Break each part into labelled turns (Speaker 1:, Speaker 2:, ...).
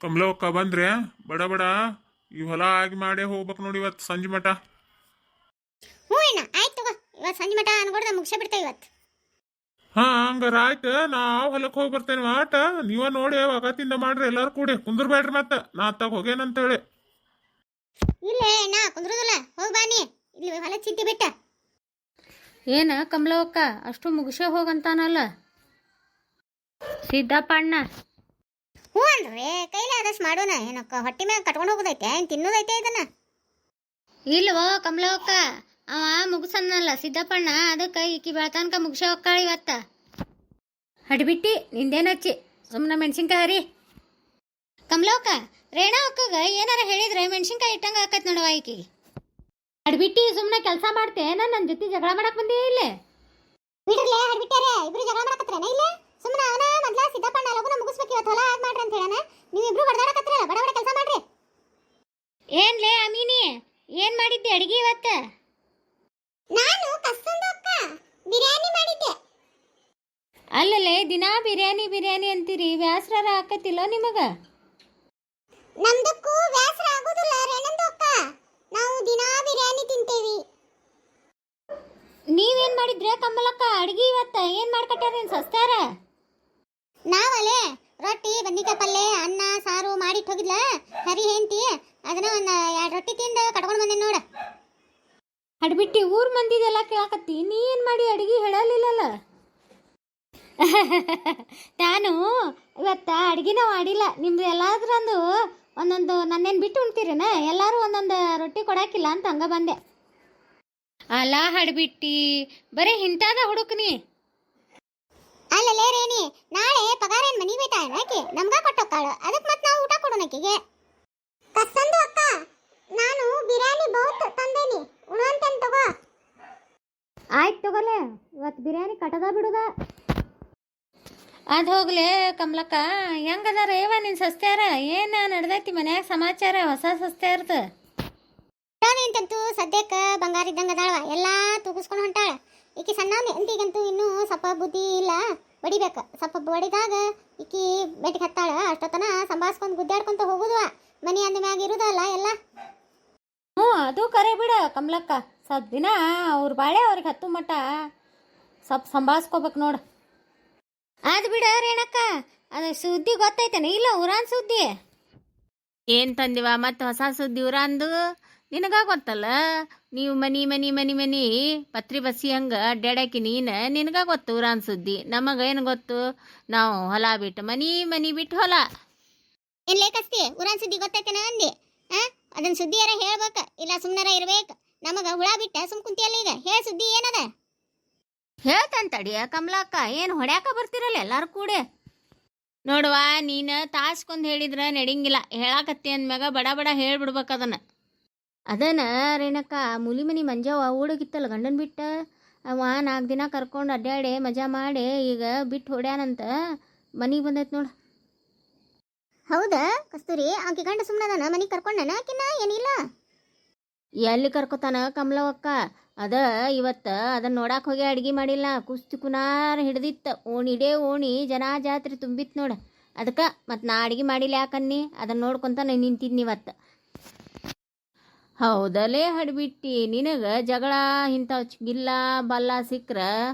Speaker 1: ಕಮಲವಕ್ಕ ಬಂದ್ರೆ ಬಡ ಬಡ ಈ ಹೊಲ ಆಗಿ ಮಾಡೇ ಹೋಗ್ಬೇಕು ನೋಡಿ ಇವತ್ತು ಸಂಜೆ ಮಠ.
Speaker 2: ಹ್ಞೂ ಅಣ್ಣ ಆಯ್ತು ತಗೋ, ಇವತ್ತು ಸಂಜೆ ಮಟ ಅನ್ಕೊಡ್ದ ಮುಗಿಸೇ ಬಿಡ್ತೇವೆ ಇವತ್ತು.
Speaker 1: ಹಾ ಹಂಗಾರ ಆಯ್ತು, ನಾ ಹೊಲಕ್ಕೆ ಹೋಗಿ ಬರ್ತೇನೆ. ಆಟ ನೀವ ನೋಡಿ ಅಗತ್ತಿಂದ ಮಾಡ್ರಿ ಎಲ್ಲಾರು ಕೂಡಿ, ಕುಂದ್ರಬೇಡ್ರಿ ಮತ್ತೆ ನಾ ಅತ್ತಾಗ ಹೋಗೇನಂತ ಹೇಳಿ.
Speaker 2: ಇಲ್ಲೇ ಅಣ್ಣ ಕುಂದ್ರುದಿಲ್ಲ, ಹೋಗಿ ಬಾನಿ ಇಲ್ಲಿ ಹೊಲ ಚಿಂತಿ ಬಿಟ್ಟ.
Speaker 3: ಏನ ಕಮಲವಕ್ಕ ಅಷ್ಟು ಮುಗಿಸೇ ಹೋಗಂತಾನಲ್ಲ ಸಿದ್ದಪ್ಪ ಅಣ್ಣ.
Speaker 2: ಹ್ಞೂ ಅನ್ರಿ ಕೈಲಿ ಆದಷ್ಟು ಮಾಡೋಣ. ಏನಕ್ಕ ಹೊಟ್ಟೆ ಮ್ಯಾಗ ಕಟ್ಕೊಂಡು ಹೋಗೋದೈತೆ, ಏನು ತಿನ್ನೋದೈತೆ ಇದನ್ನ?
Speaker 3: ಇಲ್ವೋ ಕಮಲವಕ್ಕ, ಅವ ಮುಗಿಸನ್ನಲ್ಲ ಸಿದ್ದಪ್ಪಣ್ಣ, ಅದಕ್ಕೆ ಈಕಿ ಬೆಳತನಕ ಮುಗಿಸೇ ಹೋಗ್ಕಾಳ ಇವತ್ತ. ಹಡ್ಬಿಟ್ಟಿ ನಿಂದೇನಚ್ಚಿ ಸುಮ್ಮನೆ ಮೆಣಸಿನ್ಕಾಯಿ ಹರಿ. ಕಮಲವಕ್ಕ ರೇಣಾ ಅಕ್ಕಗ ಏನಾರ ಹೇಳಿದ್ರೆ ಮೆಣಸಿನ್ಕಾಯಿ ಇಟ್ಟಂಗ ಆಕತ್ ನೋಡವ ಈಕಿಗೆ. ಹಡ್ಬಿಟ್ಟಿ ಸುಮ್ಮನೆ ಕೆಲಸ ಮಾಡ್ತೆ, ನನ್ನ ಜೊತೆ ಜಗಳ ಮಾಡಕ್ ಬಂದೇ ಇಲ್ಲೇ.
Speaker 2: ಬಿಡ್ರಲೇ ಹಡ್ಬಿಟ್ಟಾರೆ, ಇಬ್ರು ಜಗಳ ಮಾಡಕತ್ರೇನ ಇಲ್ಲ? ಸುಮ್ಮನೆ ಅವನ ಮೊದ್ಲ ಸಿದ್ದಪ್ಪಣ್ಣ ಲಗುನ ಮುಗಿಸ್ಬೇಕು ಇವತ್ತು ಹೊಲ ಆಗಿ ಮಾಡ್ರಿ ಅಂತ ಹೇಳನ. ನೀವಿಬ್ರು ಬಡದಾಡಕತ್ರಲ್ಲ, ಬಡ ಬಡ ಕೆಲಸ ಮಾಡ್ರಿ.
Speaker 3: ಏನ್ಲೇ ಅಮೀನಿ, ಏನ್ ಮಾಡಿದ್ದೆ ಅಡಿಗೆ ಇವತ್ತ?
Speaker 2: ನಾನು ಕಸ್ತಂದು ಅಕ್ಕ ಬಿರಿಯಾನಿ ಮಾಡಿದ್ದೆ.
Speaker 3: ಅಲ್ಲಲೇ ದಿನಾ ಬಿರಿಯಾನಿ ಬಿರಿಯಾನಿ ಅಂತೀರಿ, ವ್ಯಾಸ್ರಾರ ಆಕತಿಲ್ಲ ನಿಮಗ?
Speaker 2: ನಮ್ದಕ್ಕೂ ವ್ಯಾಸರ ಆಗೋದಿಲ್ಲ ರೇಣಂದು ಅಕ್ಕ, ನಾವು ದಿನಾ ಬಿರಿಯಾನಿ ತಿಂತೇವಿ.
Speaker 3: ನೀವೇನ್ ಮಾಡಿದ್ರೆ ಕಮಲಕ್ಕ ಅಡಿಗೆ ಇವತ್ತ? ಏನ್ ಮಾಡ್ಕಟ್ಟಾರ ಸಸ್ತಾರ?
Speaker 2: ನಾವಲ್ಲೇ ರೊಟ್ಟಿ ಬದ್ನಿಕಾಯಿ ಪಲ್ಯ ಅನ್ನ ಸಾರು ಮಾಡಿಟ್ಟು ಹೋಗಿದ್ಲ ಹರಿ ಹೆಂಡತಿ, ಅದನ್ನ ಒಂದು 2 ರೊಟ್ಟಿ ತಿಂದು ಕಟ್ಕೊಂಡು ಬಂದೆ ನೋಡ.
Speaker 3: ಹಡ್ಬಿಟ್ಟಿ ಊರ್ ಮಂದಿದೆಲ್ಲ ಕೇಳಾಕತ್ತಿ, ನೀ ಏನ್ ಮಾಡಿ ಅಡಿಗೆ ಹೇಳಲಿಲ್ಲಲ್ಲ? ನಾನು ಇವತ್ತ ಅಡ್ಗಿನ ಮಾಡಿಲ್ಲ. ನಿಮ್ದು ಎಲ್ಲಾದ್ರಂದು ಒಂದೊಂದು ನನ್ನೇನು ಬಿಟ್ಟು ಉಣ್ತೀರೇನ? ಎಲ್ಲರೂ ಒಂದೊಂದು ರೊಟ್ಟಿ ಕೊಡಾಕಿಲ್ಲ ಅಂತ ಹಂಗ ಬಂದೆ. ಅಲ್ಲ ಹಡ್ಬಿಟ್ಟಿ, ಬರೀ ಹಿಂತಾದ ಹುಡುಕ್ನಿ.
Speaker 2: ಅಲ್ಲಲೇ ರೇಣಿ, ನಾಳೆ ಪಗಾರ ಏನ್ ಮನಿ ಬೇಟ ಆಕೆ ನಮ್ಗ ಕೊಟ್ಟೋಕ್ಕಾಳ, ಅದಕ್ಕೆ ಮತ್ತೆ ನಾವು ಊಟ ಕೊಡೋಣ ಆಕೆಗೆ. ಕಸ್ತಂದು ಅಕ್ಕ, ನಾನು ಬಿರಿಯಾನಿ ಬಹುತ್ ತಂದೇನಿ, ಉಣುವಂತೇನ್ ತಗೋ.
Speaker 3: ಆಯ್ತು ತಗೋಲೆ, ಇವತ್ತು ಬಿರಿಯಾನಿ ಕಟ್ಟದ ಬಿಡುದ. ಅದು ಹೋಗ್ಲೆ ಕಮಲಕ್ಕ, ಹೆಂಗದಾರ ಏವ ನಿನ್ ಸಸ್ತ್ಯಾರ? ಏನ ನಡ್ದೈತಿ ಮನ್ಯಾಗ ಸಮಾಚಾರ ಹೊಸ ಸಸ್ತ್ಯಾರ್ದ?
Speaker 2: ಅಂತಂತೂ ಸದ್ಯಕ್ಕೆ ಬಂಗಾರ ಇದ್ದಂಗ ಅದಾಳವ, ಎಲ್ಲಾ ತೂಗಿಸ್ಕೊಂಡು ಹೊಂಟಾಳ. ಈಕಿ ಸಣ್ಣ ಅಂತಿಗಂತೂ ಇನ್ನೂ ಸ್ವಲ್ಪ ಬುದ್ಧಿ ಇಲ್ಲ, ಬಡಿಬೇಕು. ಸ್ವಲ್ಪ ಬಡಿದಾಗ ಈಕಿ ಬೆಟ್ಟಿಗೆ ಹತ್ತಾಳ. ಅಷ್ಟೊತ್ತನ ಸಂಭಾಸ್ಕೊಂಡು ಗುದ್ದಾಡ್ಕೊಂತ ಹೋಗುದು, ಮನಿ ಅಂದ ಮ್ಯಾಗ ಇರುದಲ್ಲ ಎಲ್ಲ.
Speaker 3: ಹ್ಞೂ ಅದು ಕರೆ ಬಿಡ ಕಮಲಕ್ಕ, ಸ್ವಲ್ಪ ದಿನ ಅವ್ರ ಬಾಳೆ ಅವ್ರಿಗೆ ಹತ್ತು ಮಟ್ಟ ಸ್ವಲ್ಪ ಸಂಭಾಳಿಸ್ಕೋಬೇಕು ನೋಡು. ಅದು ಬಿಡ ರೇಣಕ್ಕ, ಅದು ಸುದ್ದಿ ಗೊತ್ತೈತೇನೆ ಇಲ್ಲ? ಊರಾನ್ ಸುದ್ದಿ ಏನು ತಂದಿವ ಮತ್ತು ಹೊಸ ಸುದ್ದಿ ಊರಾಂದು? ನಿನಗ ಗೊತ್ತಲ್ಲ, ನೀವು ಮನಿ ಮನಿ ಮನಿ ಮನಿ ಪತ್ರಿ ಬಸ್ಸಿ ಹಂಗೆ ಅಡ್ಡಾಡಾಕಿ ನಿನಗ ಗೊತ್ತು ಊರಾನ್ ಸುದ್ದಿ. ನಮಗೇನು ಗೊತ್ತು? ನಾವು ಹೊಲ ಬಿಟ್ಟು ಮನಿ ಮನಿ ಬಿಟ್ಟು ಹೊಲ.
Speaker 2: ಏನ್ ಲೇಕಸ್ತಿ ಊರಾನ್ ಸುದ್ದಿ ಗೊತ್ತೈತೇನ ಅಂದಿ? ಅದನ್ನ ಸುದ್ದಿ ಯಾರ ಹೇಳ್ಬೇಕ, ಇಲ್ಲ ಸುಮ್ಮನಾರ ಇರ್ಬೇಕು. ನಮಗ ಹುಳ ಬಿಟ್ಟ ಸುಮ್ ಕುಂತಿಯಲ್ಲ, ಈಗ ಹೇಳ ಸುದ್ದಿ ಏನದ?
Speaker 3: ಹೇಳ್ತಂತಡಿಯ ಕಮಲಕ್ಕ, ಏನು ಹೊಡ್ಯಾಕ ಬರ್ತಿರಲ್ಲ ಎಲ್ಲಾರು ಕೂಡ. ನೋಡುವ, ನೀನು ತಾಸ್ಕೊಂದು ಹೇಳಿದ್ರೆ ನಡಿಂಗಿಲ್ಲ, ಹೇಳಾಕತ್ತಿ ಅಂದ್ಮ್ಯಾಗ ಬಡ ಬಡ ಹೇಳ್ಬಿಡ್ಬೇಕು ಅದನ್ನ ರೇಣಕ್ಕ. ಮುಲಿ ಮನಿ ಮಂಜವ್ವ ಹುಡುಗಿತ್ತಲ್ಲ ಗಂಡನ್ ಬಿಟ್ಟ, ಅವ 4 ದಿನ ಕರ್ಕೊಂಡು ಅಡ್ಡಾಡಿ ಮಜಾ ಮಾಡಿ ಈಗ ಬಿಟ್ಟು ಹೊಡ್ಯಾನಂತ ಮನಿಗೆ ಬಂದೈತೆ ನೋಡು.
Speaker 2: ಹೌದಾ ಕಸ್ತೂರಿ, ಆಕಿ ಗಂಡ ಸುಮ್ಮನದನ ಮನಿಗೆ ಕರ್ಕೊಂಡನ ಆಕಿನ? ಏನಿಲ್ಲ
Speaker 3: ಎಲ್ಲಿ ಕರ್ಕೊತಾನ ಕಮಲವಕ್ಕ? ಅದ ಇವತ್ತು ಅದನ್ನ ನೋಡಕ್ಕೆ ಹೋಗಿ ಅಡ್ಗೆ ಮಾಡಿಲ್ಲ, ಕುಸ್ತಿ ಕುನಾರ ಹಿಡ್ದಿತ್ತು. ಓಣಿಡೇ ಓಣಿ ಜನ ಜಾತ್ರೆ ತುಂಬಿತ್ತು ನೋಡು. ಅದಕ್ಕೆ ಮತ್ತು ನಾ ಅಡ್ಗೆ ಮಾಡಿಲ್ಲ ಯಾಕನ್ನಿ, ಅದನ್ನ ನೋಡ್ಕೊತ ನಿಂತಿದ್ನಿ ಇವತ್ತು. ಹೌದಲೇ ಹಡ್ಬಿಟ್ಟಿ, ನಿನಗೆ ಜಗಳ ಇಂಥವು ಗಿಲ್ಲ ಬಲ್ಲ ಸಿಕ್ಕ್ರ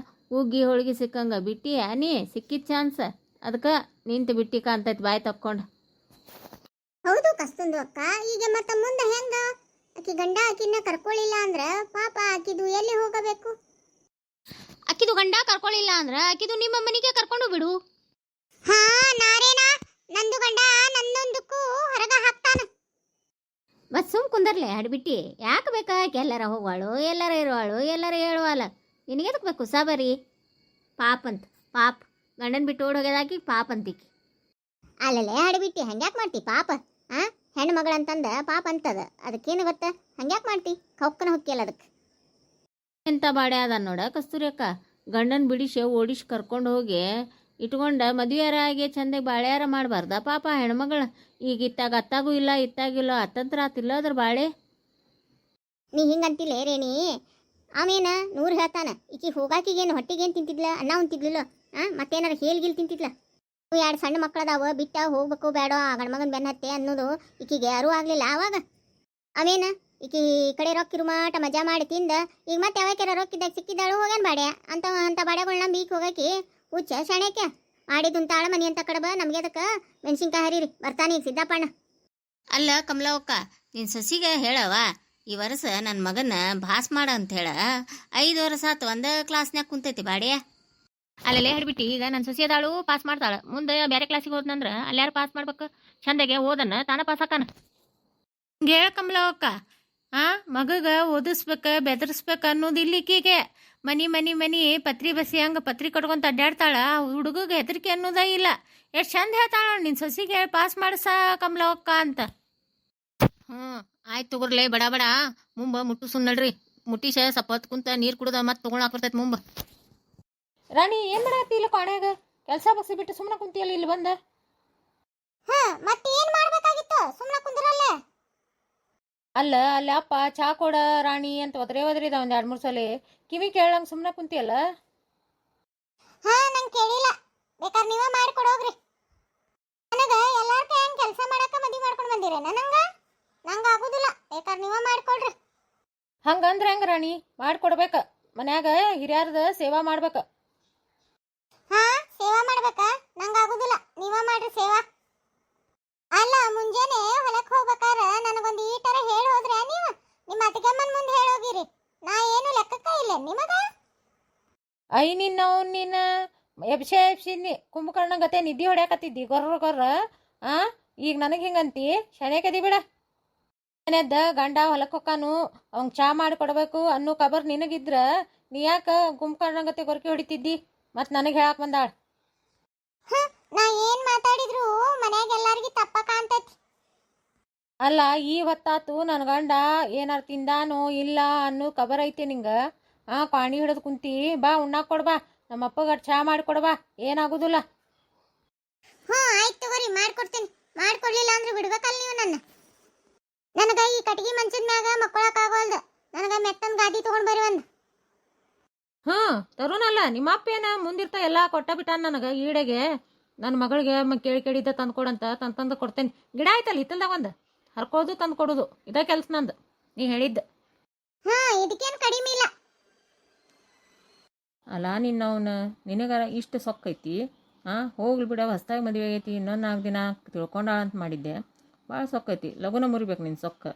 Speaker 3: ಉಗ್ಗಿ ಹೋಳಿಗೆ ಸಿಕ್ಕಂಗೆ ಬಿಟ್ಟಿ ನೀ ಸಿಕ್ಕಿದ ಚಾನ್ಸ್, ಅದಕ್ಕೆ ನಿಂತು ಬಿಟ್ಟಿ ಕಾಂತೈತಿ ಬಾಯಿ ತಕ್ಕೊಂಡು.
Speaker 2: ಹೌದು ಕಸ್ತಂದು ಅಕ್ಕ, ಈಗ ಮತ್ತೆ ಮುಂದೆ ಹೆಂಗ? ಆಕಿ ಗಂಡ ಆಕಿನ ಕರ್ಕೊಳ್ಳಿಲ್ಲ ಅಂದ್ರ ಪಾಪ ಆಕಿದು ಎಲ್ಲಿ ಹೋಗಬೇಕು?
Speaker 3: ಆಕಿದು ಗಂಡ ಕರ್ಕೊಳ್ಳಿಲ್ಲ ಅಂದ್ರೆ ಆಕಿದು ನಿಮ್ಮ ಮನೆಗೆ ಕರ್ಕೊಂಡು ಬಿಡು.
Speaker 2: ಹಾ ನಾರೇನಾ, ನಂದು ಗಂಡ ನನ್ನೊಂದಕ್ಕೂ ಹೊರಗ ಹಾಕ್ತಾನ.
Speaker 3: ಮತ್ತು ಸುಮ್ ಕುಂದರ್ಲೆ ಹಡ್ಬಿಟ್ಟಿ, ಯಾಕೆ ಬೇಕಾ? ಎಲ್ಲಾರ ಹೋಗುವಾಳು, ಎಲ್ಲಾರ ಇರುವಾಳು, ಎಲ್ಲಾರ ಹೇಳುವಲ್ಲ, ನಿನಗೆದಕ್ಕೆ ಬೇಕು ಸಾಬರಿ? ಪಾಪ ಅಂತ ಪಾಪ, ಗಂಡನ ಬಿಟ್ಟು ಓಡ್ ಹೋಗ್ಯದಾಕಿ ಪಾಪ ಅಂತಿಕಿ.
Speaker 2: ಅಲ್ಲಲ್ಲೇ ಹಡಿಬಿಟ್ಟಿ, ಹಂಗ್ಯಾಕೆ ಮಾಡ್ತಿ ಪಾಪ? ಹೆಣ್ಣು ಮಗಳಂತಂದ ಪಾಪ ಅಂತದ, ಅದಕ್ಕೇನು ಗೊತ್ತ? ಹಂಗ್ಯಾಕೆ ಮಾಡ್ತಿ? ಕೌಕ್ಕನ ಹೊಕ್ಕಿಯಲ್ಲ ಅದಕ್ಕೆ.
Speaker 3: ಎಂಥ ಬಾಡೆ ಅದ ನೋಡ ಕಸ್ತೂರಿ ಅಕ್ಕ, ಗಂಡನ ಬಿಡಿಸಿ ಓಡಿಸಿ ಕರ್ಕೊಂಡು ಹೋಗಿ ಇಟ್ಕೊಂಡ ಮದುವೆಯಾರ ಆಗಿ ಚಂದಾಗಿ ಬಾಳ್ಯಾರ ಮಾಡಬಾರ್ದ ಪಾಪ ಹೆಣ್ಮಗಳು? ಈಗ ಇತ್ತಾಗ ಅತ್ತಾಗೂ ಇಲ್ಲ, ಇತ್ತಾಗಿಲ್ಲ, ಅತ್ತಂತ್ರ ಆತಿಲ್ಲ ಅದ್ರ ಬಾಳೆ.
Speaker 2: ನೀ ಹಿಂಗಂತಿಲ್ಲ ರೇಣಿ, ಆಮೇನ 100 ಹೇಳ್ತಾನ. ಈಕಿ ಹೋಗಾಕಿಗೇನು ಹೊಟ್ಟಿಗೇನು ತಿಂತಿದ್ಲ? ಅನ್ನ ಉಂತಿದ್ಲಿಲ್ಲ, ಮತ್ತೇನಾರ ಹೇಳ್ಗಿಲ್ ತಿಂತಿದ್ಲ? ಎರಡು ಸಣ್ಣ ಮಕ್ಕಳದಾವ ಬಿಟ್ಟ ಹೋಗ್ಬೇಕು ಬೇಡ ಗಂಡ್ಮಗನ್ ಬೆನ್ನ ಹತ್ತೆ ಅನ್ನೋದು ಈಕಿಗೆ ಯಾರೂ ಆಗ್ಲಿಲ್ಲ ಆವಾಗ ಅವೇನ ಈಕಿ ಈ ಕಡೆ ರೊಕ್ಕಿರು ಮಾಟ ಮಜಾ ಮಾಡಿ ತಿಂದ ಈಗ ಮತ್ತೆ ಯಾವಾಕ್ಯಾರ ರೊಕ್ಕಿದ್ದಾಗ ಸಿಕ್ಕಿದ್ದಾಳು ಹೋಗ್ಯಾನ ಬಾಡ್ಯ ಅಂತ ಬಾಡ್ಯಗಳನ್ನ ಬೀಕ್ ಹೋಗಕಿ ಹುಚ್ಚ ಶಾಣ್ಯಕ್ಕೆ ಮಾಡಿದ್ದು ತಾಳ ಮನಿ ಅಂತ ಕಡಬ ನಮ್ಗೆ ಅದಕ್ಕೆ ಮೆಣಸಿನ್ಕಾಯಿ ಹರಿರಿ ಬರ್ತಾನೆ ಈಗ ಸಿದ್ದಪ್ಪಣ್ಣ.
Speaker 3: ಅಲ್ಲ ಕಮಲವಕ್ಕ ನಿನ್ನ ಸೊಸಿಗೆ ಹೇಳವ ಈ ವರ್ಷ ನನ್ನ ಮಗನ ಭಾಸ್ ಮಾಡ ಅಂತ ಹೇಳ 5 ವರ್ಷ ಆತು ಒಂದ ಕ್ಲಾಸ್ನ್ಯಾಗ ಕುಂತೈತಿ ಬಾಡ್ಯ.
Speaker 4: ಅಲ್ಲೇ ಹಿಡ್ಬಿಟ್ಟು ಈಗ ನನ್ನ ಸೊಸಿ ಅದಾಳು ಪಾಸ್ ಮಾಡ್ತಾಳೆ ಮುಂದೆ ಬೇರೆ ಕ್ಲಾಸಿಗೆ ಹೋದ್ನಂದ್ರ ಅಲ್ಲಾರು ಪಾಸ್ ಮಾಡ್ಬೇಕು ಚಂದಾಗೆ ಓದನ್ನ ತಾನ ಪಾಸ್ ಹಾಕಾನ.
Speaker 3: ಹೇಳ ಕಮಲವಕ್ಕ ಮಗಗ ಓದಿಸ್ಬೇಕ ಬೆದರ್ಸ್ಬೇಕ ಅನ್ನೋದು ಇಲ್ಲಿಕೀಗೆ ಮನಿ ಮನಿ ಮನಿ ಪತ್ರಿ ಬಸಿ ಹಂಗ ಪತ್ರಿ ಕಟ್ಕೊಂತ ಅಡ್ಡಾಡ್ತಾಳ ಹುಡುಗಗೆ ಹೆದರಿಕೆ ಅನ್ನೋದ ಇಲ್ಲ. ಎಷ್ಟು ಚಂದ ಹೇಳ್ತಾಳ ನಿನ್ನ ಸೊಸಿಗೆ ಪಾಸ್ ಮಾಡ್ಸ ಕಮಲವಕ್ಕ ಅಂತ.
Speaker 4: ಆಯ್ತು ತಗೋರ್ಲೆ ಬಡ ಬಡ ಮುಂಬ ಮುಟ್ಟು ಸುನ್ನಡ್ರಿ ಮುಟ್ಟಿಸ ಸ್ವಲ್ಪ ಹೊತ್ತು ಕುಂತ ನೀರು ಕುಡ್ದ ಮತ್ತೆ ತೊಗೊಳಕ್ ಬರ್ತೈತಿ ಮುಂಬ.
Speaker 3: ರಾಣಿ ಏನ್ ಮಾಡತ್ತಿ ಇಲ್ಲ ಕಾಣ್ಯಾಗ ಕೆಲಸ ಬಗ್ಸಿ ಬಿಟ್ಟು ಸುಮ್ಮನೆ ಕುಂತಿಯಲ್ಲ ಇಲ್ಲಿ ಬಂದ.
Speaker 2: ಮತ್ತೆ ಏನ್ ಮಾಡ್ಬೇಕಾಗಿತ್ತು ಸುಮ್ಮನೆ ಕುಂದ್ರಲ್ಲೇ.
Speaker 3: ಅಲ್ಲ ಅಲ್ಲಿ ಅಪ್ಪ ಚಾ ಕೊಡ ರಾಣಿ ಅಂತ ಒದರಿದ ಒಂದ್ 2-3 ಸಲ ಕಿವಿ ಕೇಳಂಗ್ ಸುಮ್ಮನೆ ಕುಂತಿಯಲ್ಲ.
Speaker 2: ನಂಗೆ ಕೇಳಿಲ್ಲ ಬೇಕಾದ್ರೆ ನೀವ ಮಾಡ್ಕೊಡೋಗ್ರಿ. ನನಗ ಎಲ್ಲಾರ ಕೈಯಂಗ್ ಕೆಲಸ ಮಾಡಕ ಮದಿ ಮಾಡ್ಕೊಂಡು ಬಂದಿರೇನ ನಂಗ ಆಗುದಿಲ್ಲ ಬೇಕಾದ್ರೆ ನೀವ ಮಾಡ್ಕೊಡ್ರಿ.
Speaker 3: ಹಂಗಂದ್ರೆ ಹೆಂಗ ರಾಣಿ ಮಾಡ್ಕೊಡ್ಬೇಕ ಮನ್ಯಾಗ ಹಿರಿಯರದ ಸೇವಾ ಮಾಡ್ಬೇಕ.
Speaker 2: ಸೇವಾ ಮಾಡ್ಬೇಕ ನಂಗ ಆಗುದಿಲ್ಲ ನೀವ ಮಾಡ್ರಿ ಸೇವಾ. ಅಲ್ಲ ಮುಂಜಾನೆ ಹೊಲಕ್ ಹೋಗ್ಬೇಕಾರ ನನಗೊಂದು ಈಟರ ಹೇಳಿ ಹೋದ್ರೆ ನೀವು ನಿಮ್ಮ ಅತ್ತಿಗೆಮ್ಮನ್ ಮುಂದೆ ಹೇಳೋಗಿರಿ ನಾ ಏನು ಲೆಕ್ಕಕ್ಕ ಇಲ್ಲ ನಿಮಗ.
Speaker 3: ನಿನ್ನ ಎಬ್ಸಿದ್ನಿ ಕುಂಭಕರ್ಣ ಗತೆ ನಿದ್ದೆ ಹೊಡ್ಯಾಕತ್ತಿದ್ದಿ ಗೊರ್ರ ಈಗ ನನಗೆ ಹಿಂಗಂತಿ ಶನೇಕದಿ ಬಿಡ. ಮನೆಯದ್ದ ಗಂಡ ಹೊಲಕ್ಕೆ ಹೊಕ್ಕಾನು ಅವಂಗೆ ಚಾ ಮಾಡಿ ಕೊಡಬೇಕು ಅನ್ನೋ ಕಬರ್ ನಿನಗಿದ್ರ ನೀ ಯಾಕ ಕುಂಭಕರ್ಣ ಗತೆ ಗೊರಕೆ ಹೊಡಿತಿದ್ದಿ ಮತ್ತು ನನಗೆ ಹೇಳಕ್ ಬಂದಾಳ.
Speaker 2: ನಾ ಏನ್ ಮಾತಾಡಿದ್ರು ಮನ್ಯಾಗ ಎಲ್ಲಾರ್ಗಿ ತಪ್ಪ ಕಾಣ್ತೈತಿ.
Speaker 3: ಅಲ್ಲ ಈ ಹೊತ್ತಾತು ನನ್ನ ಗಂಡ ಏನಾರು ತಿಂದಾನೋ ಇಲ್ಲ ಅನ್ನೋ ಕಬರ್ ಐತಿ ನಿಂಗ. ಪಾಣಿ ಹಿಡಿದು ಕುಂತಿ ಬಾ ಉಣ್ಣಾಕ್ ಕೊಡ್ಬಾ ನಮ್ಮ ಅಪ್ಪಗ ಚಾ ಮಾಡಿ ಕೊಡ್ಬಾ ಏನಾಗುದಿಲ್ಲ.
Speaker 2: ಆಯ್ತು ತಗೋರಿ ಮಾಡ್ಕೊಡ್ತೀನಿ. ಮಾಡ್ಕೊಡ್ಲಿಲ್ಲ ಅಂದ್ರೆ ಬಿಡ್ಬೇಕಲ್ಲ ನೀವು ನನಗ ಈ ಕಟಗಿ ಮಂಚದ ಮ್ಯಾಗ ಮಕ್ಕೊಳಕ್ ಆಗೋಲ್ದ. ನನಗ ಮೆತ್ತನ್ ಗಾದಿ ತಗೊಂಡ್ ಬರ್ರಿ ಒಂದ್.
Speaker 3: ತರುಣಲ್ಲ ನಿಮ್ಮ ಅಪ್ಪ ಏನ ಮುಂದಿರ್ತಾ ಎಲ್ಲ ಕೊಟ್ಟ ಬಿಟ್ಟಾನ ನನಗೆ ಈಡೆಗೆ ನನ್ನ ಮಗಳಿಗೆ ಕೇಳಿದ್ದ ತಂದ್ಕೊಡಂತ ತಂದು ಕೊಡ್ತೇನೆ. ಗಿಡ ಆಯ್ತಲ್ಲ ಹಿತ್ತಲ್ದಾಗ ಒಂದು ಹರ್ಕೋದು ತಂದು ಕೊಡೋದು ಇದ ಕೆಲ್ಸ ನಂದು ನೀ ಹೇಳಿದ್ದ.
Speaker 2: ಇದಕ್ಕೇನು ಕಡಿಮೆ ಇಲ್ಲ.
Speaker 3: ಅಲ್ಲ ನಿನಗಾರ ಇಷ್ಟು ಸೊಕ್ಕೈತಿ. ಹೋಗ್ಲಿ ಬಿಡ ಹೊಸ್ದಾಗಿ ಮದುವೆ ಆಗೈತಿ ಇನ್ನೊಂದು 4 ದಿನ ತಿಳ್ಕೊಂಡಾಳ ಅಂತ ಮಾಡಿದ್ದೆ. ಭಾಳ ಸೊಕ್ಕೈತಿ ಲಗುನ ಮುರಿಬೇಕು ನಿನ್ನ ಸೊಕ್ಕ.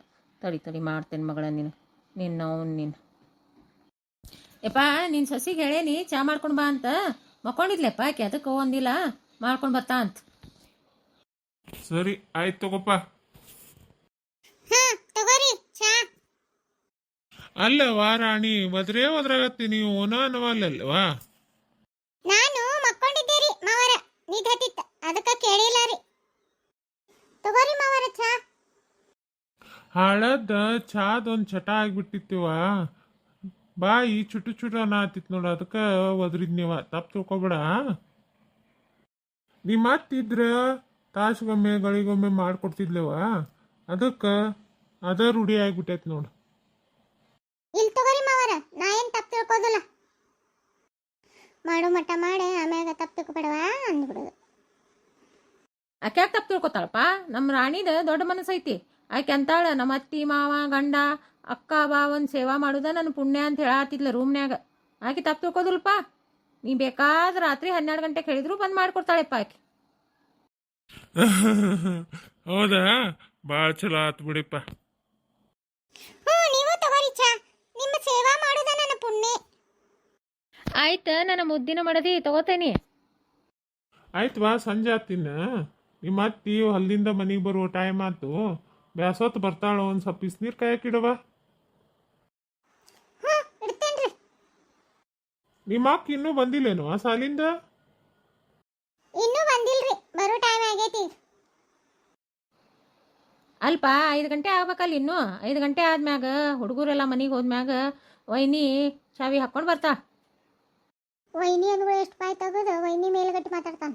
Speaker 3: ತಡಿ ಮಾಡ್ತೇನೆ ಮಗಳ ನೀನು ಯಪ್ಪ ನಿನ್ನ ಸೊಸಿಗೆ ಹೇಳೇನಿ ಚಾ ಮಾಡ್ಕೊಂಡು ಬಾ ಅಂತ ಮಕ್ಕೊಂಡಿದ್ಲೆಪ್ಪ ಆಕೆ ಅದಕ್ಕೆ ಒಂದಿಲ್ಲ ಮಾಡ್ಕೊಂಡು ಬರ್ತಾ ಅಂತ.
Speaker 1: ಸರಿ ಆಯ್ತು ತಗೋಪ್ಪ.
Speaker 2: ತಗೋರಿ ಚಾ.
Speaker 1: ಅಲ್ಲವಾ ರಾಣಿ ಒದ್ರಾಗತ್ತಿ ನೀವು ಅನ್ನವಲ್ಲಲ್ವಾ.
Speaker 2: ನಾನು ಮಕ್ಕೊಂಡಿದ್ದೇರಿ ಮಾವರ ನಿದ್ದೆ ಹತ್ತಿತ್ತ ಅದಕ್ಕೆ ಕೇಳಿಲ್ಲ ರೀ. ತಗೋರಿ ಮಾವರ ಚಾ.
Speaker 1: ಹಾಳದ ಚಾದೊಂದು ಚಟ ಆಗ್ಬಿಟ್ಟಿತ್ತಿವ ಬಾಯಿ ಚುಟು ಅನ್ನತ್ತಿತ್ತು ನೋಡ ಅದಕ್ಕೆ ಒದ್ರಿದ್ನಿವ ತಪ್ಪು ತಿಳ್ಕೊಬೇಡ. ನಿಮ್ಮ ಮತ್ತಿದ್ರ ತಾಸುಗೊಮ್ಮೆ ಗಳಿಗೊಮ್ಮೆ ಮಾಡ್ಕೊಡ್ತಿದ್ಲವ ಅದಕ್ಕೆ ಅದ ರೂಢಿ ಆಗ್ಬಿಟ್ಟೈತಿ ನೋಡು.
Speaker 2: ಇಲ್ಲಿ ತಗೋರಿ ಮಾವರ ನಾ ಏನ್ ತಪ್ಪು ತಿಳ್ಕೋದಿಲ್ಲ. ಮಾಡು ಮಟ್ಟ ಮಾಡಿ ಆಮ್ಯಾಗ ತಪ್ಪು ತಿಳ್ಕೊಬೇಡವಾ ಅಂದ್ಬಿಡೋದು.
Speaker 3: ಆಕೆ ಯಾಕೆ ತಪ್ಪು ತಿಳ್ಕೊತಾಳಪ್ಪ ನಮ್ಮ ರಾಣಿದ ದೊಡ್ಡ ಮನಸ್ಸೈತಿ. ಆಕೆ ಅಂತಾಳ ನಮ್ಮ ಅತ್ತಿ ಮಾವ ಗಂಡ ಅಕ್ಕ ಬಾವನ್ ಸೇವಾ ಮಾಡುದ ನನ್ನ ಪುಣ್ಯ ಅಂತ ಹೇಳತ್ತಿದ್ಲ ರೂಮ್ನ್ಯಾಗ. ಆಕೆ ತಪ್ಪು ತಿಳ್ಕೋದಿಲ್ಪ. ನೀ ಬೇಕಾದ್ರೆ ರಾತ್ರಿ 12 ಗಂಟೆಗೆ ಹೇಳಿದ್ರು ಬಂದು ಮಾಡ್ಕೊಡ್ತಾಳೆಪ್ಪ ಆಕೆ.
Speaker 1: ಹೌದಾ ಭಾಳ ಚಲೋ ಆತು ಬಿಡಿಪ್ಪ.
Speaker 2: ನೀವು ತಗೋರಿ ಚಾ. ನಿಮ್ಮ ಸೇವಾ ಮಾಡುದ ನನ್ನ ಪುಣ್ಯ.
Speaker 3: ಆಯ್ತು ನನ್ನ ಮುದ್ದಿನ ಮಾಡದಿ ತಗೋತೇನಿ.
Speaker 1: ಆಯ್ತು ಬಾ ಸಂಜೆ ಆತಿನ್ನ ನಿಮ್ಮ ಅತ್ತಿ ಹೊಲದಿಂದ ಮನೆಗೆ ಬರುವ ಟೈಮ್ ಆತು. ಬ್ಯಾಸೊತ್ತು ಬರ್ತಾಳ ಒಂದು ಸ್ವಲ್ಪ ಬಿಸಿನೀರು ಕಾಯಕ್ಕಿಡವ.
Speaker 2: ಇಡ್ತೇನ್ರಿ.
Speaker 1: ನಿಮ್ಮ ಅಕ್ಕ ಇನ್ನೂ ಬಂದಿಲ್ಲೇನು ಆ ಸಾಲಿಂದ?
Speaker 2: ಇನ್ನೂ ಬಂದಿಲ್ರಿ ಬರೋ ಟೈಮ್ ಆಗೈತಿ.
Speaker 3: ಅಲ್ಪ 5 ಗಂಟೆ ಆಗ್ಬೇಕಲ್ಲ ಇನ್ನು. 5 ಗಂಟೆ ಆದ್ಮ್ಯಾಗ ಹುಡುಗರೆಲ್ಲ ಮನೆಗೆ ಹೋದ್ಮ್ಯಾಗ ವೈನಿ ಚಾವಿ ಹಾಕ್ಕೊಂಡು ಬರ್ತಾ.
Speaker 2: ವೈನಿ ಅಂದ್ಗಳು ಎಷ್ಟು ಬಾಯ್ ತೆಗೆದು ವೈನಿ ಮೇಲ್ಗಟ್ಟಿ ಮಾತಾಡ್ತಾನ.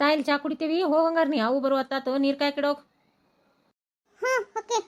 Speaker 3: ತಾಯಿಲಿ ಚಾ ಕುಡಿತೀವಿ ಹೋಗಂಗಾರ ನೀ ಅವು ಬರುವತ್ತಾತು ನೀರು ಕಾಯ್ಕಿಡೋಗ.
Speaker 2: ಓಕೆ.